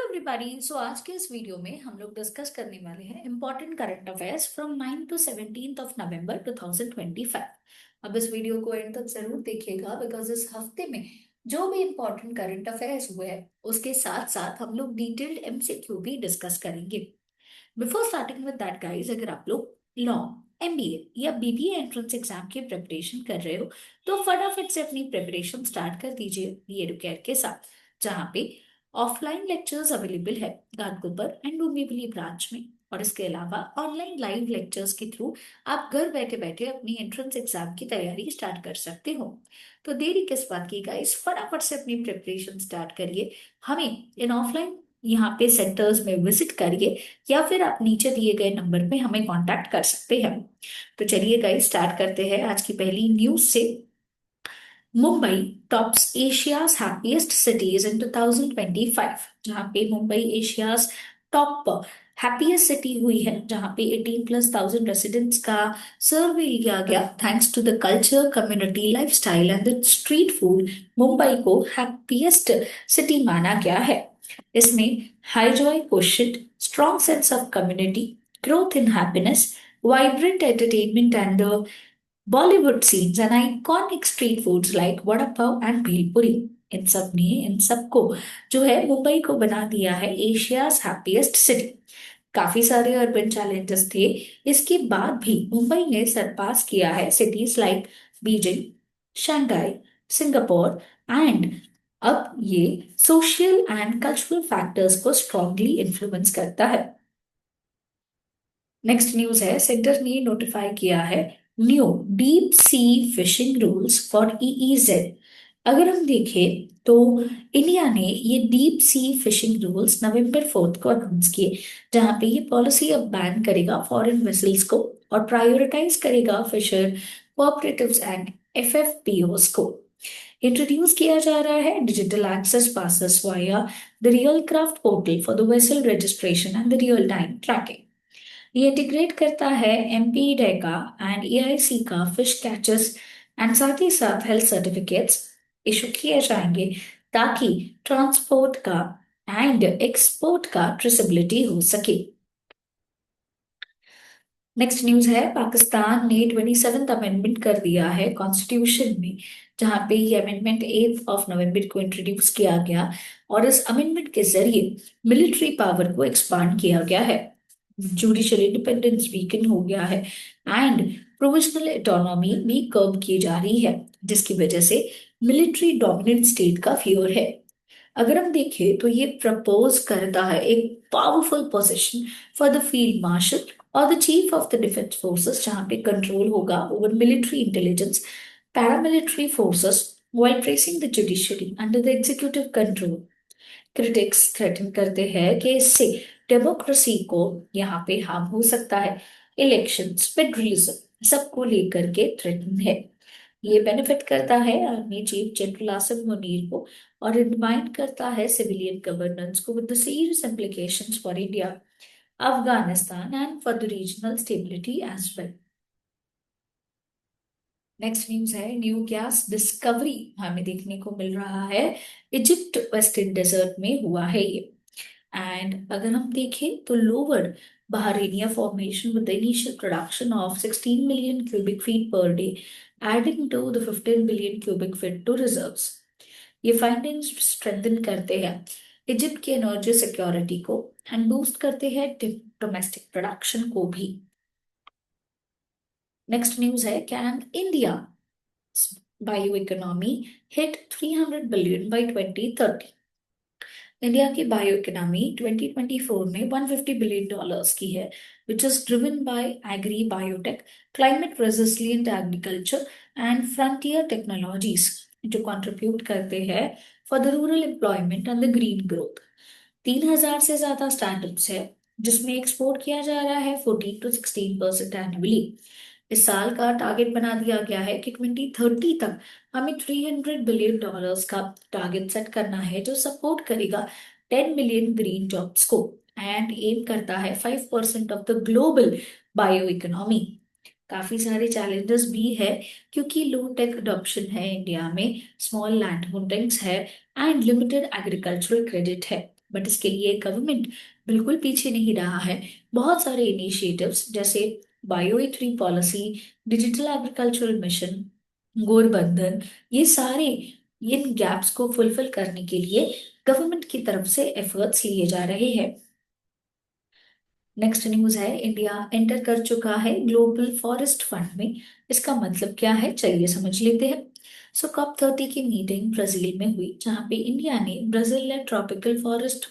Everybody. सो आज के इस वीडियो में हम लोग डिस्कस करने वाले हैं important current affairs from 9 to 17 of November 2025। अब इस वीडियो को एंड तक जरूर देखिएगा बिकॉज इस हफ्ते में जो भी इंपॉर्टेंट करंट अफेयर्स हुए हैं उसके साथ साथ हम लोग डिटेल्ड एमसीक्यू भी डिस्कस करेंगे। Before starting with that guys, अगर आप लोग लॉ, एमबीए या बीबीए एंट्रेंस एग्जाम की प्रिपरेशन कर रहे हो तो फटाफट से अपनी प्रिपरेशन स्टार्ट कर दीजिए बी एडुकेयर के साथ, जहाँ पे ऑफलाइन लेक्चर्स अवेलेबल है घाटकोपर एंड डोंबिवली ब्रांच में। और इसके अलावा ऑनलाइन लाइव लेक्चर्स के थ्रू आप घर बैठे बैठे अपनी एंट्रेंस एग्जाम की तैयारी स्टार्ट कर सकते हो। तो देरी किस बात की गाइस, फटाफट से अपनी प्रिपरेशन स्टार्ट करिए। हमें इन ऑफलाइन यहाँ पे सेंटर्स में विजिट करिए या फिर आप नीचे दिए गए नंबर पे हमें कांटेक्ट कर सकते हैं। तो चलिए गाइस स्टार्ट करते हैं आज की पहली न्यूज से। Mumbai tops Asia's happiest cities in 2025, जहाँ पे Mumbai Asia's top happiest city हुई है, जहाँ पे 18+ 1000 रेसिडेंट्स का सर्वे लिया गया। Thanks to the culture, community, lifestyle and the street food, Mumbai को हैप्पीएस्ट सिटी माना गया है। इसमें high joy quotient, strong sense of community, growth in happiness, vibrant entertainment and Bollywood scenes and iconic street foods like vada pav and bhelpuri, इन सबको जो है मुंबई को बना दिया है एशियाज हैप्पीएस्ट सिटी। काफी सारे अर्बन चैलेंजेस थे, इसके बाद भी मुंबई ने सरपास किया है cities like Beijing, Shanghai, Singapore and अब ये सोशल एंड कल्चरल फैक्टर्स को स्ट्रांगली इन्फ्लुएंस करता है। नेक्स्ट न्यूज है, सेंटर ने नोटिफाई किया है new deep sea fishing rules for EEZ. अगर हम देखें तो इंडिया ने ये डीप सी फिशिंग रूल्स नवंबर 4 को अनाउंस किए, जहां पे ये पॉलिसी अब बैन करेगा फॉरेन वेसल्स को और प्रायोरिटाइज करेगा फिशर कोऑपरेटिव्स एंड एफएफपीओस को। इंट्रोड्यूस किया जा रहा है digital access passes via the real craft portal for the vessel registration and the real time tracking. ये इंटीग्रेट करता है एमपी डेका एंड एआईसी का फिश कैचेस एंड साथ ही साथ हेल्थ सर्टिफिकेट्स इशू किए जाएंगे ताकि ट्रांसपोर्ट का एंड एक्सपोर्ट का ट्रेसेबिलिटी हो सके। नेक्स्ट न्यूज है, पाकिस्तान ने 27th अमेंडमेंट कर दिया है कॉन्स्टिट्यूशन में, जहां पे ये अमेंडमेंट 8 नवंबर को इंट्रोड्यूस किया गया और इस अमेंडमेंट के जरिए मिलिट्री पावर को एक्सपांड किया गया है, जुडिशियल इंडिपेंडेंस वीकन हो गया है एंड प्रोविजनल ऑटोनॉमी भी कर्ब की जा रही है, जिसकी वजह से मिलिट्री डोमिनेंट स्टेट का फियर है। अगर हम देखें तो ये प्रपोज करता है एक powerful position for the field marshal और the chief of the defence forces, जहां पे कंट्रोल होगा over military intelligence, paramilitary forces while placing the judiciary under the executive control। Critics threaten करते हैं कि इससे डेमोक्रेसी को यहाँ पे हार्म हो सकता है, इलेक्शंस, फेडरलिज्म सबको लेकर के थ्रेटन है। ये बेनिफिट करता है army chief general Asif Munir को और रिमाइंड करता है सिविलियन गवर्नेंस को with the serious implications for India, Afghanistan and for the regional stability as well. Next news है, न्यू गैस डिस्कवरी हमें देखने को मिल रहा है इजिप्ट वेस्टर्न डेजर्ट में हुआ है ये। एंड अगर हम देखें तो lower Bahariya formation with initial production of 16 million cubic feet per day adding to the 15 billion cubic feet to reserves. ये फाइंडिंग्स स्ट्रेंथन करते हैं इजिप्ट की एनर्जी सिक्योरिटी को एंड बूस्ट करते हैं डोमेस्टिक प्रोडक्शन को भी। नेक्स्ट न्यूज है, can India bio economy hit 300 billion by 2030। India की बायो इकोनॉमी 2024 में 150 बिलियन डॉलर्स की है, which is driven by agri biotech, climate resilient agriculture and frontier technologies, जो कंट्रीब्यूट करते हैं for the rural employment and the green growth. 3000 से ज्यादा startups है, जिसमें एक्सपोर्ट किया जा रहा है 14 to 16% एनुअली। इस साल का टारगेट बना दिया गया है कि 2030 तक हमें 300 बिलियन डॉलर्स का टारगेट सेट करना है, जो सपोर्ट करेगा 10 मिलियन ग्रीन जॉब्स को एंड एम करता है 5% of the global bio economy. काफी सारे चैलेंजेस भी है क्योंकि लो टेक अडॉप्शन है इंडिया में, स्मॉल लैंड होल्डिंग्स है एंड लिमिटेड एग्रीकल्चरल क्रेडिट है। बट इसके लिए गवर्नमेंट बिल्कुल पीछे नहीं रहा है। बहुत सारे इनिशिएटिव्स जैसे bio E three policy, digital agricultural mission, Gobardhan, ये सारे इन गैप्स को फुलफिल करने के लिए गवर्नमेंट की तरफ से एफर्ट्स लिए जा रहे हैं। नेक्स्ट न्यूज है, इंडिया एंटर कर चुका है ग्लोबल फॉरेस्ट फंड में। इसका मतलब क्या है, चलिए समझ लेते हैं। सो COP30 की मीटिंग ब्राजील में हुई, जहां पे इंडिया ने ब्राजील ने ट्रॉपिकल फॉरेस्ट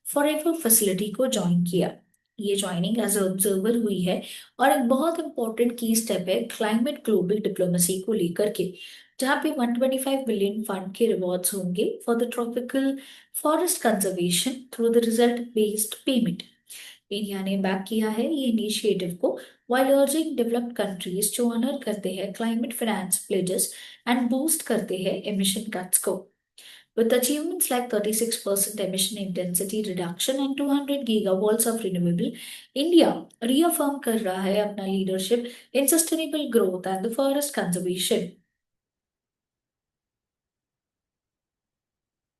फॉरएवर फैसिलिटी को ज्वाइन किया। ये ज्वाइनिंग एज ऑब्जर्वर हुई है और एक बहुत इंपॉर्टेंट की स्टेप है क्लाइमेट ग्लोबल डिप्लोमेसी को लेकर के, जहाँ पे 125 बिलियन फंड के रिवॉर्ड्स होंगे for the tropical forest conservation through the result based payment. India ने बैक किया है ये इनिशिएटिव को, while urging developed countries to honor करते हैं climate finance pledges and boost करते हैं emission cuts को। With achievements like 36% emission intensity reduction and 200 gigawatts of renewable, India reaffirm कर रहा है अपना leadership in sustainable growth and the forest conservation।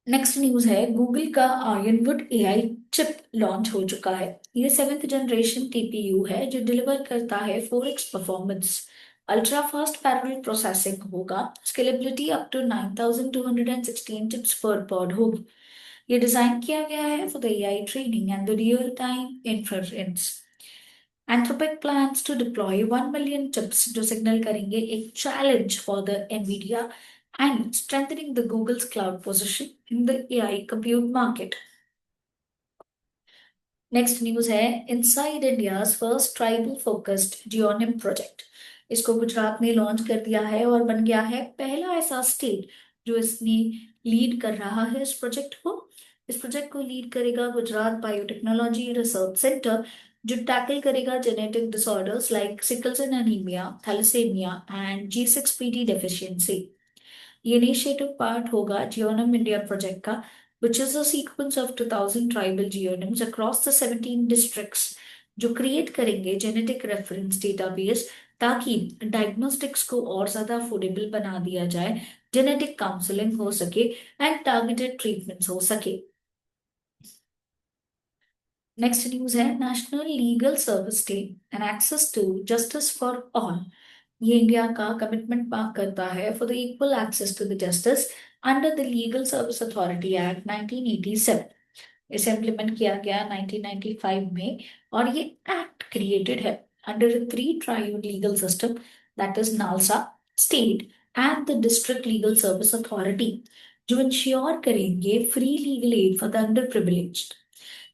Next news है, गूगल का आर्यनवुड एआई चिप लॉन्च हो चुका है। ये 7th जनरेशन टीपीयू है जो डिलीवर करता है 4x performance, ultra fast parallel processing होगा, स्केलेबिलिटी अप टू 9216 चिप्स पर पॉड होगी। ये डिजाइन किया गया है for the AI training and the real time inference. Anthropic plans to deploy 1 million chips जो सिग्नल करेंगे एक challenge for the NVIDIA and strengthening the Google's cloud position in the AI compute market। Next news है, inside India's first tribal focused genome project. इसको गुजरात ने launch कर दिया है और बन गया है पहला ऐसा स्टेट जो इसने लीड कर रहा है इस प्रोजेक्ट को। इस प्रोजेक्ट को लीड करेगा गुजरात बायोटेक्नोलॉजी रिसर्च सेंटर, जो टैकल करेगा genetic disorders like sickle cell anaemia, thalassemia and G6PD deficiency. ये इनिशिएटिव पार्ट होगा जियोनम इंडिया प्रोजेक्ट का, which is a sequence of 2000 tribal geonyms across the 17 districts, जो create करेंगे genetic reference database ताकि diagnostics को और ज्यादा अफोर्डेबल बना दिया जाए, जेनेटिक काउंसलिंग हो सके एंड टारगेटेड ट्रीटमेंट्स हो सके। नेक्स्ट न्यूज है, national legal service day and access to justice for all. ये इंडिया का कमिटमेंट मार्क करता है for the equal access to the justice under the legal service authority act 1987। इसे implement किया गया 1995 में और ये एक्ट क्रिएटेड है under three tiered legal system, that is NALSA, state and the district legal service authority, जो इंश्योर करेंगे free legal add for the under privileged.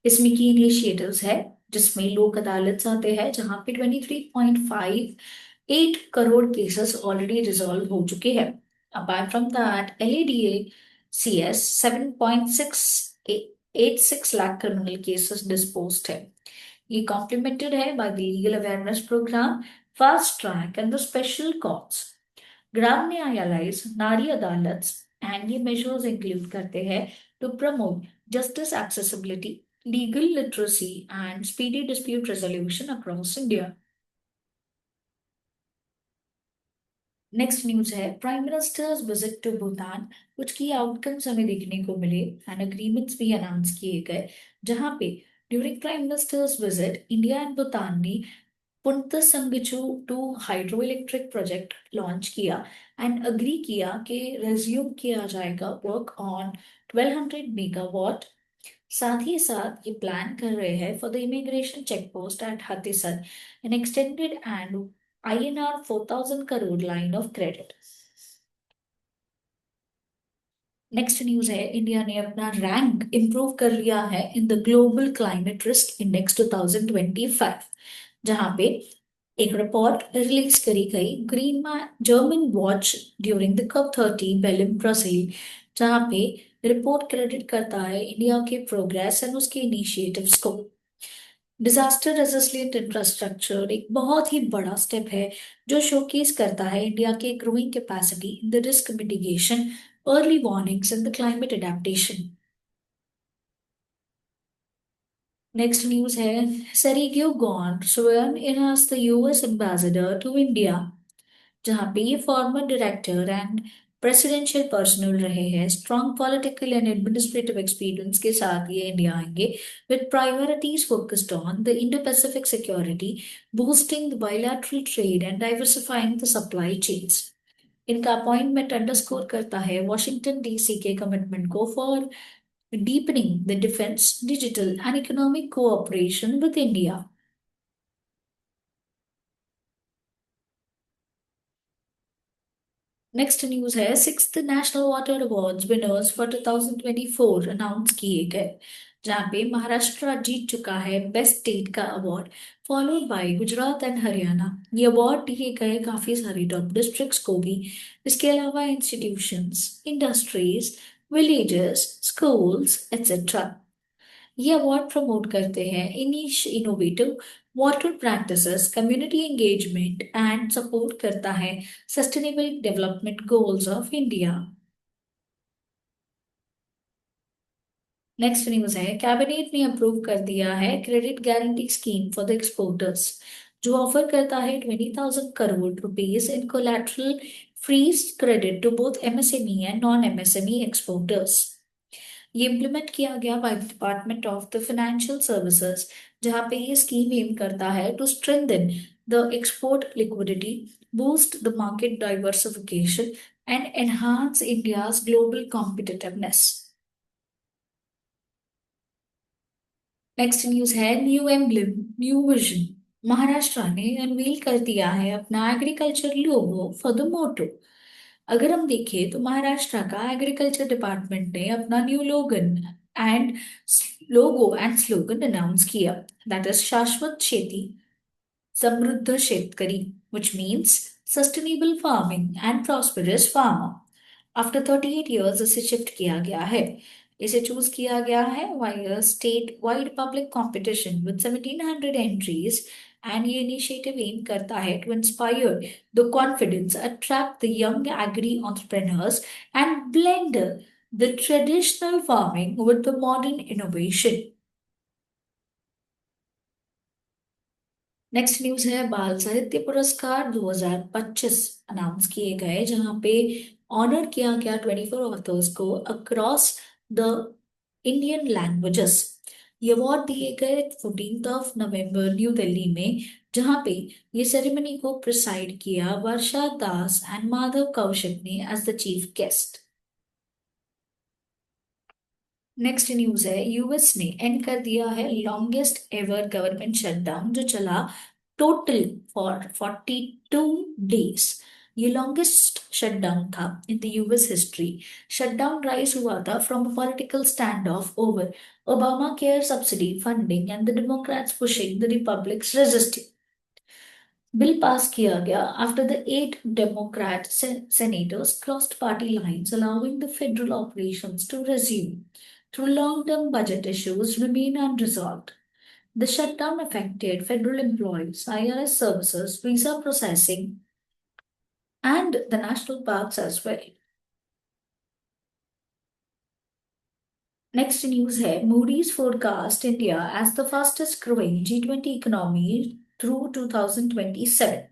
इसमें की इनिशिएटिव्स है जिसमें लोक अदालत आते हैं, जहां पे 23.58 करोड़ केसेस ऑलरेडी रिजॉल्व हो चुके हैं। Apart from that LADA CS 7.686 lakh criminal cases disposed है। ये कॉम्प्लीमेंटेड है by the legal awareness programme, fast track and the special courts. Gram Nyayalaya, Nari Adalat and ये मेजर्स इंक्लूड करते हैं to promote justice accessibility, legal literacy, and speedy dispute resolution across India। Next news है, prime minister's visit to Bhutan. कुछ की outcomes हमें देखने को मिले एंड अग्रीमेंट्स भी अनाउंस किए गए, जहां पे during prime minister's visit India and Bhutan ने Punatsangchhu two hydro electric project launch किया एंड अग्री किया कि रेज्यूम किया जाएगा वर्क ऑन 1200 मेगावाट। साथ ही साथ ये प्लान कर रहे हैं for the immigration check post at Hatisar an extended and INR 4000 crore line of credit. Next news है, इंडिया ने अपना रैंक इंप्रूव कर लिया है in the global climate risk index 2025, जहां पे एक रिपोर्ट रिलीज करी गई green German watch during the COP30 Belem Brazil, जहां पे रिपोर्ट क्रेडिट करता है इंडिया के प्रोग्रेस एंड उसके इनिशिएटिव्स को। डिजास्टर रेजिलिएंट इंफ्रास्ट्रक्चर एक बहुत ही बड़ा स्टेप है जो शोकेस करता है इंडिया के growing capacity in the risk mitigation, early warnings and the climate adaptation. Next news है, Sergio Gor sworn in as the US ambassador to India, जहाँ पे ये former director and presidential personal रहे हैं, strong political and administrative experience के साथ ये India आएंगे with priorities focused on the Indo Pacific security, boosting the bilateral trade and diversifying the supply chains. इनका अपॉइंटमेंट अंडरस्कोर करता है वॉशिंगटन डीसी के कमिटमेंट को for deepening the defence, digital and economic cooperation with India. Next news है sixth national water awards winners for 2024 announce किए गए, जहां पे महाराष्ट्र जीत चुका है बेस्ट स्टेट का award, followed by Gujarat and Haryana. ये अवार्ड दिए गए काफी सारी टॉप डिस्ट्रिक्ट्स को भी, इसके अलावा institutions, industries, villages, schools etcetera. ये अवार्ड प्रमोट करते हैं इनिश innovative water practices, community engagement and support करता है sustainable development goals of India. Next news है कैबिनेट ने अप्रूव कर दिया है credit guarantee scheme for the exporters, जो ऑफर करता है 20,000 crore rupees in collateral free credit to both MSME and non MSME exporters. ये इम्प्लीमेंट किया गया by the department of the financial services, जहां पे ये स्कीम एम करता है to strengthen the export liquidity, boost the market diversification and enhance India's global competitiveness. Next news है new emblem, new vision. Maharashtra ने अनवील कर दिया है अपना agriculture logo for the motto. अगर हम देखें तो महाराष्ट्र का एग्रीकल्चर डिपार्टमेंट ने अपना new and logo and slogan announce किया, दैट इज शाश्वत खेती समृद्ध शेतकरी, which means sustainable farming and prosperous farmer। After 38 years इसे शिफ्ट किया गया है। इसे चूज किया गया है via state wide public competition with 1700 entries, and ये इनिशिएटिव एम करता है to inspire the confidence, attract the young agri entrepreneurs and blend the traditional farming with the modern innovation. Next news है बाल साहित्य पुरस्कार 2025 अनाउंस किए गए, जहां पे ऑनर किया गया 24 ऑथर्स को अक्रॉस द इंडियन लैंग्वेजेस। ये अवार्ड दिए गए 14 नवंबर न्यू दिल्ली में, जहां पे ये सेरेमनी को प्रिसाइड किया वर्षा दास एंड माधव कौशिक ने as the chief guest. Next news है यूएस ने एंड कर दिया है लॉन्गेस्ट एवर गवर्नमेंट शटडाउन, जो चला टोटल फॉर 42 डेज। ये लॉन्गेस्ट शटडाउन था in the US history. Shutdown rise हुआ था from political stand off over Obama care subsidy funding and the Democrats pushing the Republics resisting. Bill pass किया गया after the 8 Democrat senators crossed party lines, allowing the federal operations to resume through long-term budget issues remain unresolved. The shutdown affected federal employees, IRS services, visa processing, and the national parks as well. Next news है Moody's forecast India as the fastest growing G20 economy through 2027.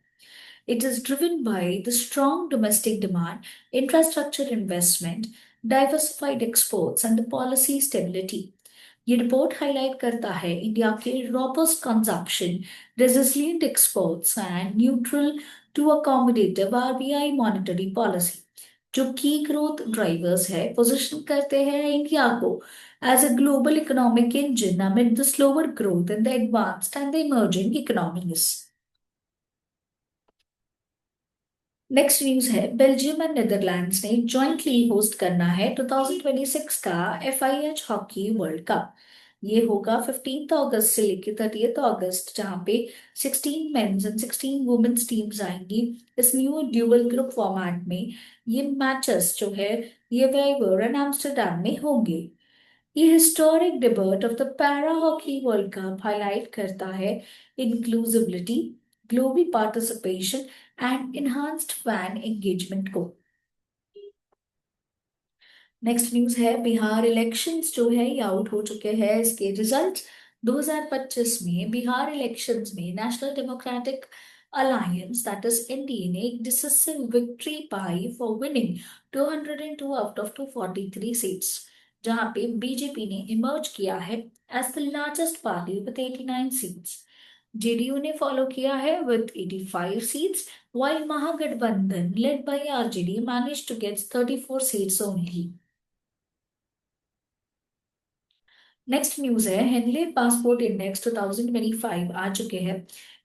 It is driven by the strong domestic demand, infrastructure investment, diversified exports, and the policy stability. ये report highlight करता है India के robust consumption, resilient exports and neutral to accommodative RBI monetary policy, जो की growth drivers है, position करते हैं India को as a global economic engine amid the slower growth in the advanced and the emerging economies। Next news है Belgium and Netherlands ने jointly host करना है 2026 का FIH हॉकी वर्ल्ड कप। ये होगा 15 अगस्त से लेकर 30 अगस्त, जहां पे 16 मेंस एंड 16 वुमेन्स टीम्स आएंगी इस न्यू ड्यूअल ग्रुप फॉर्मेट में। ये मैचेस जो है ये वेवर एंड एम्स्टर्डम में होंगे। ये historic debate of the para hockey world cup highlight करता है inclusivity, global participation and enhanced fan engagement को। नेक्स्ट न्यूज है बिहार इलेक्शंस जो है ये आउट हो चुके हैं, इसके रिजल्ट्स 2025 में बिहार इलेक्शंस में national democratic alliance, that is NDA, ने एक decisive victory pi for winning 202 out of 243 seats, जहां पे बीजेपी ने इमर्ज किया है as the largest party with 89 seats. JDU ने फॉलो किया है with 85 seats, while Mahagठबंधन led by RJD managed to get 34 seats only. Next news है, Henley passport index 2025 आ चुके हैं।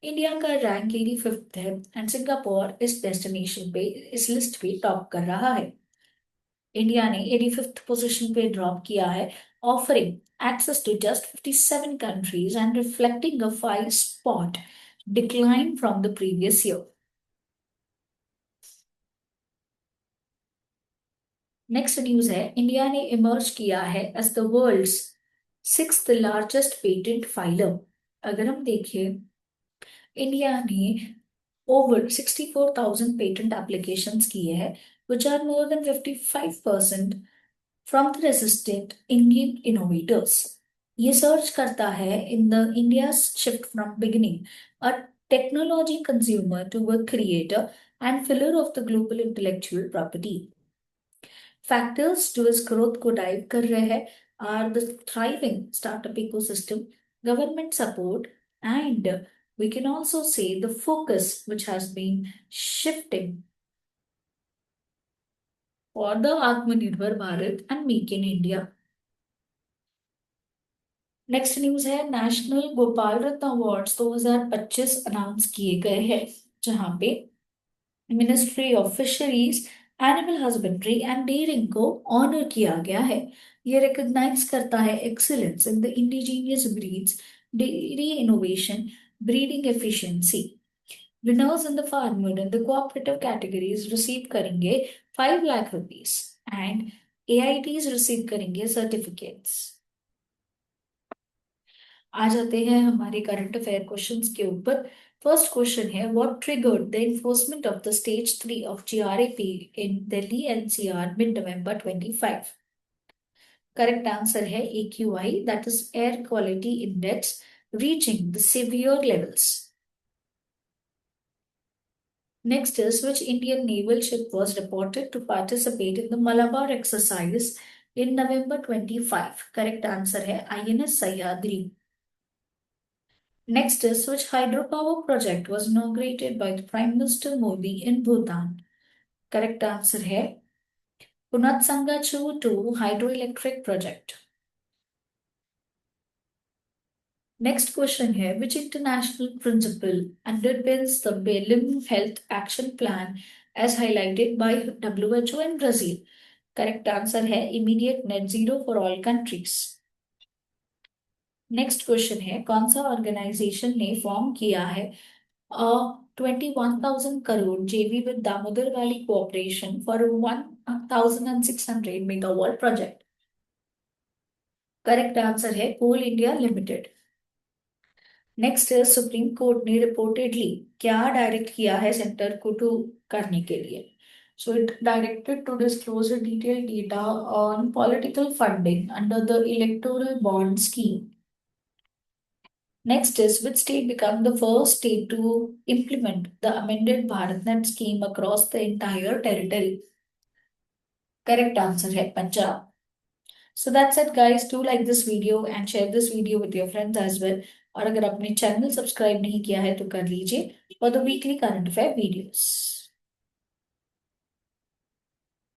इंडिया का रैंक 85th है एंड सिंगापुर इस डेस्टिनेशन पे, इस लिस्ट पे टॉप कर रहा है। इंडिया ने 85th पोजीशन पे ड्रॉप किया है, offering access to just 57 countries and reflecting a 5 spot decline from the previous year. Next news है, इंडिया ने इमर्ज किया है as the world's 6th largest patent filer. अगर हम देखें, इंडिया ने ओवर 64,000 पेटेंट एप्लीकेशंस किए हैं, which are more than 55% from the registered Indian innovators. ये सर्च करता है in the India's shift from beginning a technology consumer to a creator and filler of the global intellectual property. Factors to इस growth को drive कर रहे हैं are the thriving startup ecosystem, government support, and we can also say the focus which has been shifting for the Atmanirbhar Bharat and Make in India. Next news है, national Gopal Ratna awards 2025 announce किए गए हैं, जहां पे ministry of fisheries, animal husbandry and dairying को honour किया गया है। ये रिकॉग्नाइज करता है excellence in the indigenous breeds, dairy innovation, breeding efficiency. Winners in the farmer and the cooperative categories receive करेंगे 5 lakh rupees and AITs receive करेंगे certificates. आ जाते हैं हमारे करंट अफेयर क्वेश्चंस के ऊपर। फर्स्ट क्वेश्चन है, what triggered the enforcement of the stage 3 of GRAP in Delhi NCR mid November 25? Correct answer है AQI, that is air quality index, reaching the severe levels. Next is, which Indian naval ship was reported to participate in the Malabar exercise in November 25? Correct answer है INS Sahyadri. Next is, which hydropower project was inaugurated by the Prime Minister Modi in Bhutan? Correct answer है Punatsanga Chu 2 hydroelectric project. Next question है, which international principle underpins the Belém Health Action Plan as highlighted by WHO and Brazil? Correct answer है immediate net zero for all countries. Next question है, कौन सा organisation ने form किया है 21,000 crore JV with Damodar Valley Cooperation for a 1,600 megawatt project? Correct answer है Coal India Limited. Next है, Supreme Court ने रिपोर्टेडली क्या डायरेक्ट किया है सेंटर को टू करने के लिए? So it directed to disclose detail data on political funding under the electoral bond scheme. Next is, which state became the first state to implement the amended BharatNet scheme across the entire territory? Correct answer है Punjab. So that's it guys. Do like this video and share this video with your friends as well. और अगर आपने channel subscribe नहीं किया है तो कर लीजिए for the weekly current affair videos.